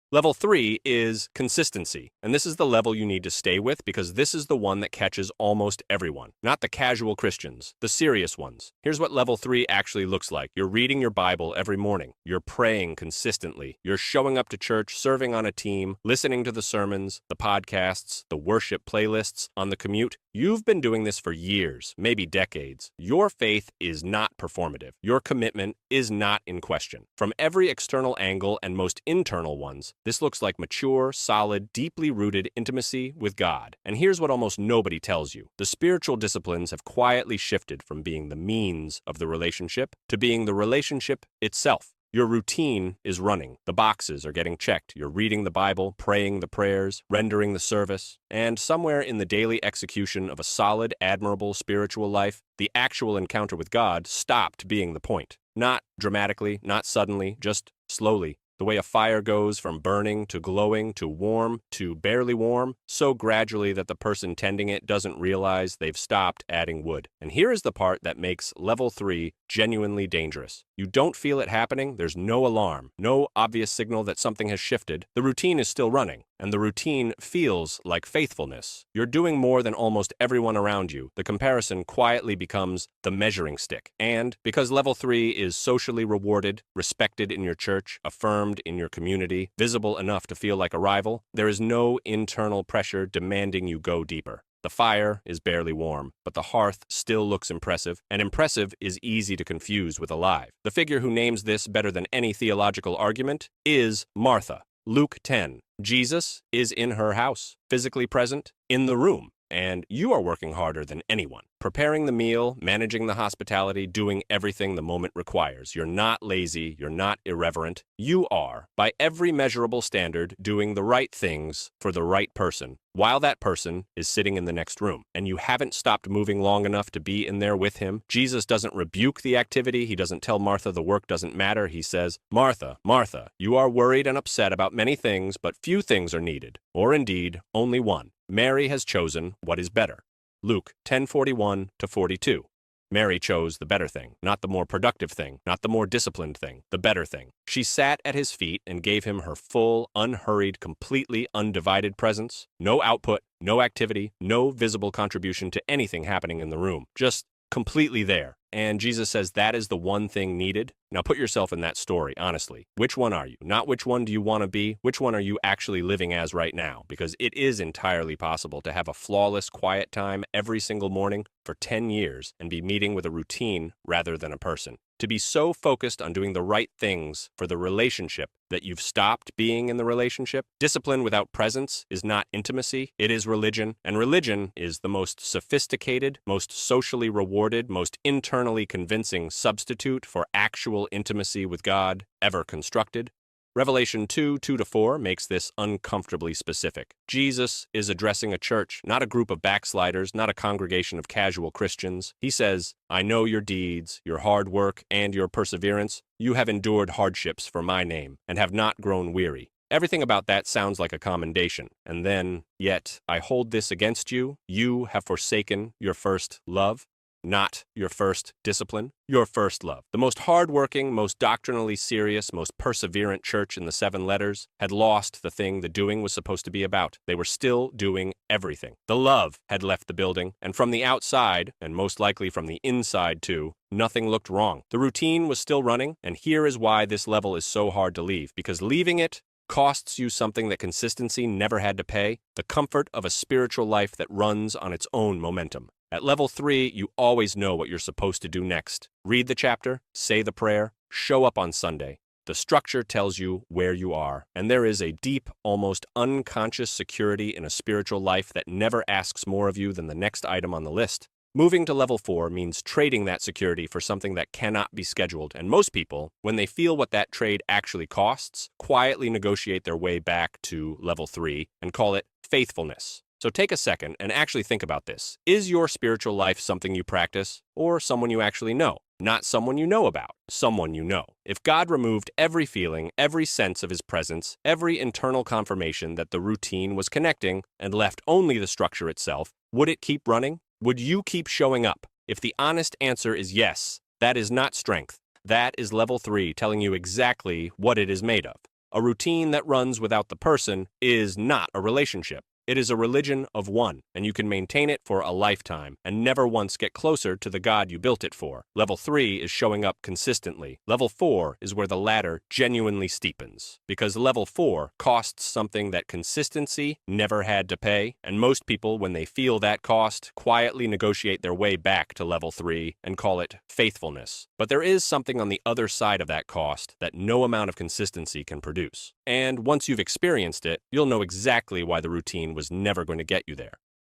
Level 3 is consistency, and this is the level you need to stay with because this is the one that catches almost everyone, not the casual Christians, the serious ones. Here's what level 3 actually looks like. You're reading your Bible every morning. You're praying consistently. You're showing up to church, serving on a team, listening to the sermons, the podcasts, the worship playlists on the commute. You've been doing this for years, maybe decades. Your faith is not performative. Your commitment is not in question. From every external angle and most internal ones, this looks like mature, solid, deeply rooted intimacy with God. And here's what almost nobody tells you. The spiritual disciplines have quietly shifted from being the means of the relationship to being the relationship itself. Your routine is running. The boxes are getting checked. You're reading the Bible, praying the prayers, rendering the service. And somewhere in the daily execution of a solid, admirable spiritual life, the actual encounter with God stopped being the point. Not dramatically, not suddenly, just slowly. The way a fire goes from burning to glowing to warm to barely warm, so gradually that the person tending it doesn't realize they've stopped adding wood. And here is the part that makes level 3 genuinely dangerous. You don't feel it happening, there's no alarm, no obvious signal that something has shifted. The routine is still running, and the routine feels like faithfulness. You're doing more than almost everyone around you. The comparison quietly becomes the measuring stick. And because level 3 is socially rewarded, respected in your church, affirmed in your community, visible enough to feel like a rival, there is no internal pressure demanding you go deeper. The fire is barely warm, but the hearth still looks impressive, and impressive is easy to confuse with alive. The figure who names this better than any theological argument is Martha. Luke 10. Jesus is in her house, physically present, in the room, and you are working harder than anyone. Preparing the meal, managing the hospitality, doing everything the moment requires. You're not lazy, you're not irreverent. You are, by every measurable standard, doing the right things for the right person, while that person is sitting in the next room. And you haven't stopped moving long enough to be in there with him. Jesus doesn't rebuke the activity. He doesn't tell Martha the work doesn't matter. He says, Martha, Martha, you are worried and upset about many things, but few things are needed, or indeed, only one. Mary has chosen what is better. Luke 10:41-42. Mary chose the better thing, not the more productive thing, not the more disciplined thing, the better thing. She sat at his feet and gave him her full, unhurried, completely undivided presence. No output, no activity, no visible contribution to anything happening in the room. Just completely there. And Jesus says that is the one thing needed. Now put yourself in that story, honestly. Which one are you? Not which one do you want to be? Which one are you actually living as right now? Because it is entirely possible to have a flawless quiet time every single morning for 10 years and be meeting with a routine rather than a person. To be so focused on doing the right things for the relationship that you've stopped being in the relationship. Discipline without presence is not intimacy, it is religion. And religion is the most sophisticated, most socially rewarded, most internally convincing substitute for actual intimacy with God ever constructed. Revelation 2:2-4 makes this uncomfortably specific. Jesus is addressing a church, not a group of backsliders, not a congregation of casual Christians. He says, I know your deeds, your hard work, and your perseverance. You have endured hardships for my name, and have not grown weary. Everything about that sounds like a commendation. And then, yet, I hold this against you. You have forsaken your first love. Not your first discipline, your first love. The most hardworking, most doctrinally serious, most perseverant church in the 7 letters had lost the thing the doing was supposed to be about. They were still doing everything. The love had left the building, and from the outside, and most likely from the inside too, nothing looked wrong. The routine was still running, and here is why this level is so hard to leave, because leaving it costs you something that consistency never had to pay, the comfort of a spiritual life that runs on its own momentum. At level 3, you always know what you're supposed to do next. Read the chapter, say the prayer, show up on Sunday. The structure tells you where you are, and there is a deep, almost unconscious security in a spiritual life that never asks more of you than the next item on the list. Moving to level 4 means trading that security for something that cannot be scheduled, and most people, when they feel what that trade actually costs, quietly negotiate their way back to level 3 and call it faithfulness. So take a second and actually think about this. Is your spiritual life something you practice, or someone you actually know? Not someone you know about, someone you know. If God removed every feeling, every sense of his presence, every internal confirmation that the routine was connecting, and left only the structure itself, would it keep running? Would you keep showing up? If the honest answer is yes, that is not strength. That is level 3 telling you exactly what it is made of. A routine that runs without the person is not a relationship. It is a religion of one, and you can maintain it for a lifetime and never once get closer to the God you built it for. Level 3 is showing up consistently. Level 4 is where the ladder genuinely steepens, because level 4 costs something that consistency never had to pay, and most people, when they feel that cost, quietly negotiate their way back to level 3 and call it faithfulness. But there is something on the other side of that cost that no amount of consistency can produce. And once you've experienced it, you'll know exactly why the routine was never going to get you there.